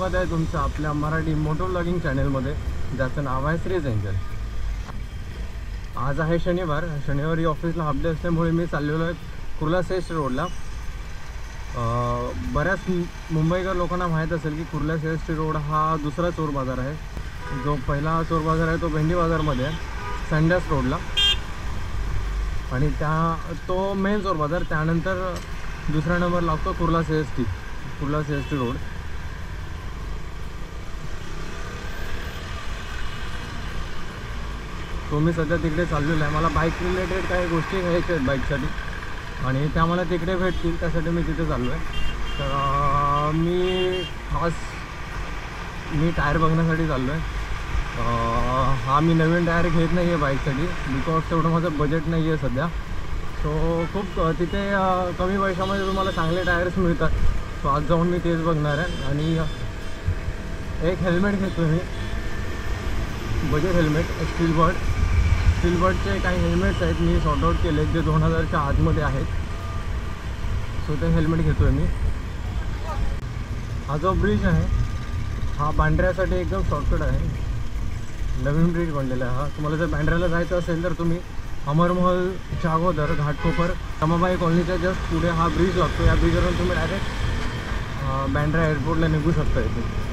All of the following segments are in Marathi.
स्वागत आहे तुमचं आपल्या मराठी मोटो व्लॉगिंग चॅनलमध्ये, ज्याचं नाव आहे श्री एंजल। आज आहे शनिवारी ऑफिसला हाफ डे असल्यामुळे मी चाललेलो आहे कुर्ला सेस्ट रोडला। बऱ्याच मुंबईकर लोकांना माहीत असेल की कुर्ला सेस्ट रोड हा दुसरा चोर बाजार आहे। जो पहिला चोर बाजार आहे तो भेंडी बाजारमध्ये आहे, संडास रोडला, आणि तो मेन चोर बाजार। त्यानंतर दुसरा नंबर लागतो कुर्ला सीएसटी रोड। तो मी सध्या तिकडे चाललेलो आहे। मला बाईक रिलेटेड काही गोष्टी घ्यायच्या आहेत बाईकसाठी, आणि त्या मला तिकडे भेटतील, त्यासाठी मी तिथे चाललो आहे। तर मी टायर बघण्यासाठी चाललो आहे। मी नवीन टायर घेत नाही आहे बाईकसाठी, बिकॉज तेवढं माझं बजेट नाही आहे सध्या। सो खूप तिथे कमी पैशामध्ये तुम्हाला चांगले टायर्स मिळतात। सो आज जाऊन मी तेच बघणार आहे। आणि एक हेल्मेट घेतो मी, बजेट हेल्मेट, स्टीलबर्डचे काही हेल्मेट्स आहेत, मी सॉर्ट आउट केले जे 2000च्या आतमध्ये आहेत। सो ते हेल्मेट घेतो आहे मी। हा जो ब्रिज आहे हा बांद्र्यासाठी एकदम शॉर्टकट आहे, नवीन ब्रिज बनलेला आहे हा। तुम्हाला जर बांद्र्याला जायचं असेल तर तुम्ही अमरमहलच्या अगोदर घाटकोपर रमाबाई कॉलनीच्या जस्ट पुढे हा ब्रिज लागतो। या ब्रिजवरून तुम्ही डायरेक्ट बांद्रा एअरपोर्टला निघू शकता इथे।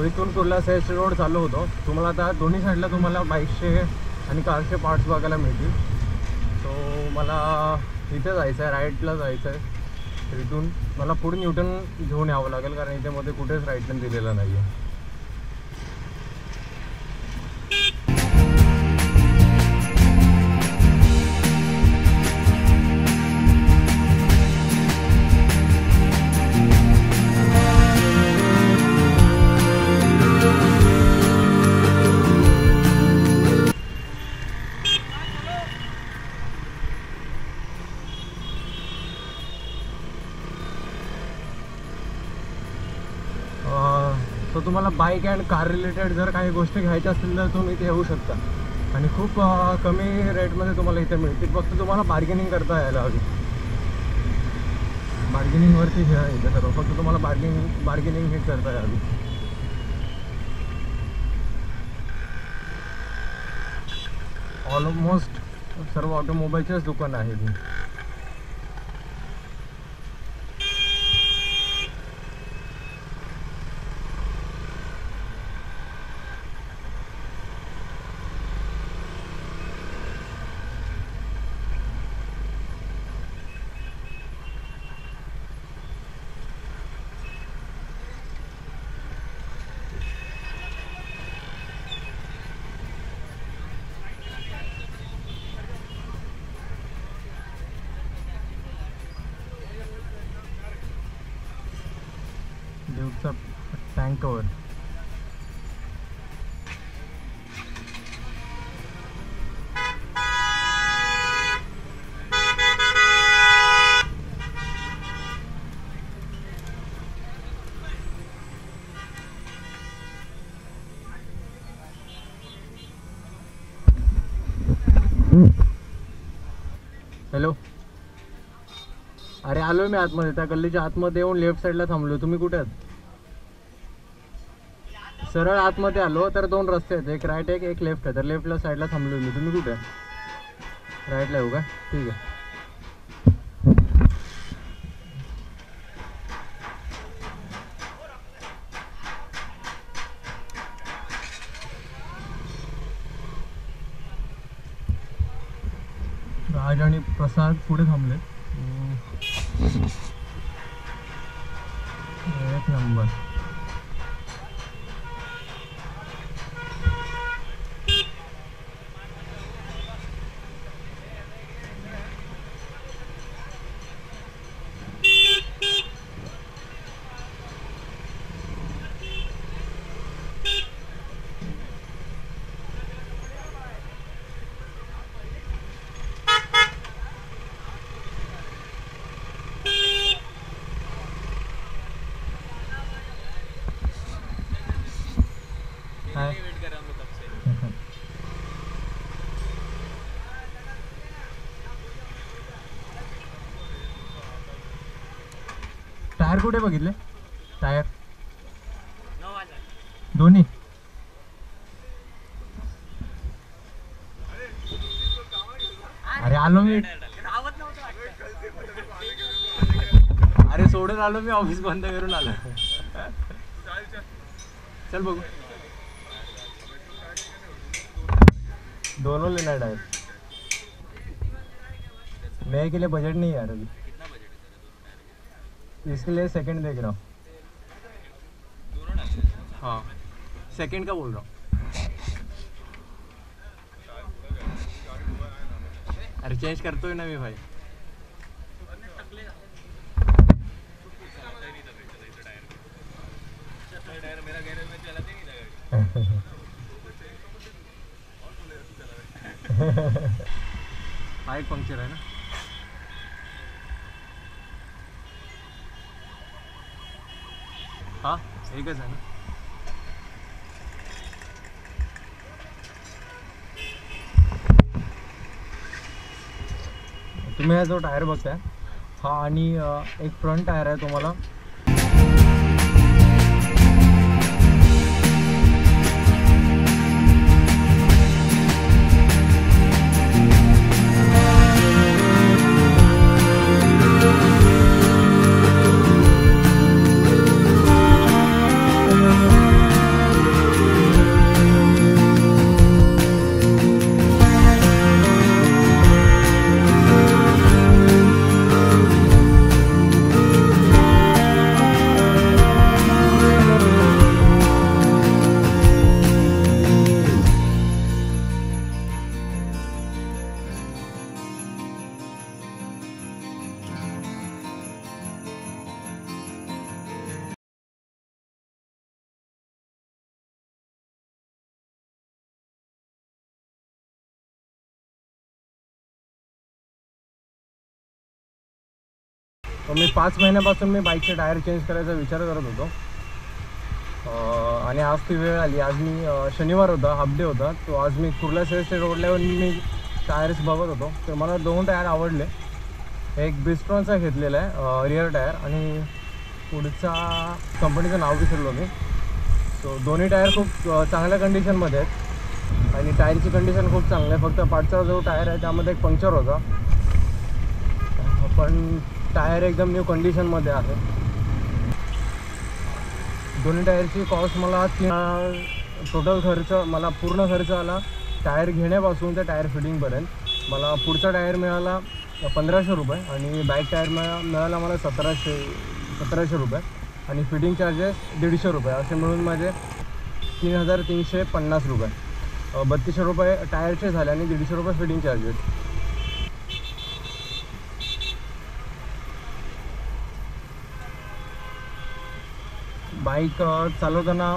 इथून कुर्ला सेस्ट रोड चालू होतो। तुम्हाला आता दोन्ही साईडला तुम्हाला बाईकचे आणि कारचे पार्ट्स बघायला मिळतील। सो मला इथे जायचं आहे, राईटला जायचं आहे। तर इथून मला पुढे न्यूटन घेऊन यावं लागेल, कारण इथे मध्ये कुठेच राईट टर्न दिलेला नाही आहे। तर तुम्हाला बाईक अँड कार रिलेटेड जर काही गोष्टी घ्यायच्या असतील तर तुम्ही इथे येऊ शकता, आणि खूप कमी रेटमध्ये तुम्हाला इथे मिळतील। फक्त तुम्हाला बार्गेनिंग करता यायला हवी, बार्गेनिंगवरती घ्या इथे सर्व। फक्त तुम्हाला बार्गेनिंग हे करता यावी। ऑलमोस्ट सर्व ऑटोमोबाईलचेच दुकान आहे ती। ड्यूकचा टँक कवर, हॅलो। अरे आलोय मी आतमध्ये, त्या गल्लीच्या आतमध्ये येऊन लेफ्ट साईडला थांबलो। तुम्ही कुठे आहात? सरळ आतमध्ये आलो तर 2 रस्ते आहेत, एक राईट एक लेफ्ट आहे। तर लेफ्टला साईडला थांबलो मी। तुम्ही कुठे आहे? राईटला येऊ का? ठीक आहे। राज आणि प्रसाद पुढे थांबले। एक नंबर। टायर कुठे बघितले? टायर दोन्ही. अरे आलो मी. अरे सोडून आलो मी, ऑफिस बंद करून आलो. चल बघू. दोनों लेना टायर. मैं के लिए बजट नहीं है यार अभी. इसके लिए सेकंड देख रहा हूँ. हाँ सेकंड का बोल रहा हूँ. अरे चेंज करतोय ना मी भाई. हा एक पंक्चर आहे ना. हा एकच आहे ना. तुम्ही हा जो टायर बघताय हा आणि एक फ्रंट टायर आहे तुम्हाला. मी 5 महिन्यापासून मी बाईकचे टायर चेंज करायचा विचार करत होतो आणि आज ती वेळ आली. आज मी शनिवार होता, हाफ डे होता. तो आज मी कुर्ला सेल्सचे रोडला येऊन मी टायर्स बघत होतो. तर मला 2 टायर आवडले. एक ब्रिस्टॉनचा घेतलेला आहे रिअर टायर आणि पुढचा कंपनीचं नाव विसरलो मी. सो दोन्ही टायर खूप चांगल्या कंडिशनमध्ये आहेत आणि टायरची कंडिशन खूप चांगली आहे. फक्त पाठचा जो टायर आहे त्यामध्ये एक पंक्चर होता, पण टायर एकदम न्यू कंडिशनमध्ये आहे. दोन्ही टायरची कॉस्ट मला टोटल खर्च मला पूर्ण खर्च आला टायर घेण्यापासून ते टायर फिटिंगपर्यंत. मला पुढचा टायर मिळाला 1500 रुपये आणि बॅक टायर मिळाला मला 1700 रुपये आणि फिटिंग चार्जेस 150 रुपये. असे मिळून माझे 3350 रुपये. 3200 रुपये टायरचे झाले आणि 150 रुपये फिटिंग चार्जेस. बाईक चालवताना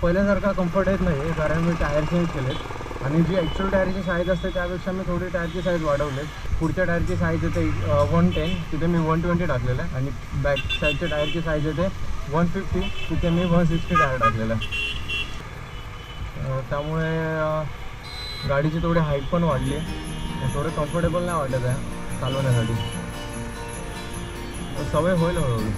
पहिल्यासारखा कम्फर्ट येत नाही आहे कारण मी टायर चेंज केलेत आणि जी ॲक्च्युअल टायरची साईज असते त्यापेक्षा मी थोडी टायरची साईज वाढवले. पुढच्या टायरची साईज येते 110, तिथे मी 120 टाकलेलं आहे आणि बॅक साईडच्या टायरची साईज येते 150, तिथे मी 160 टायर टाकलेलं आहे. त्यामुळे गाडीची थोडी हाईट पण वाढली आहे. थोडं कम्फर्टेबल नाही वाटत आहे चालवण्यासाठी. सवय होईल हळूहळू.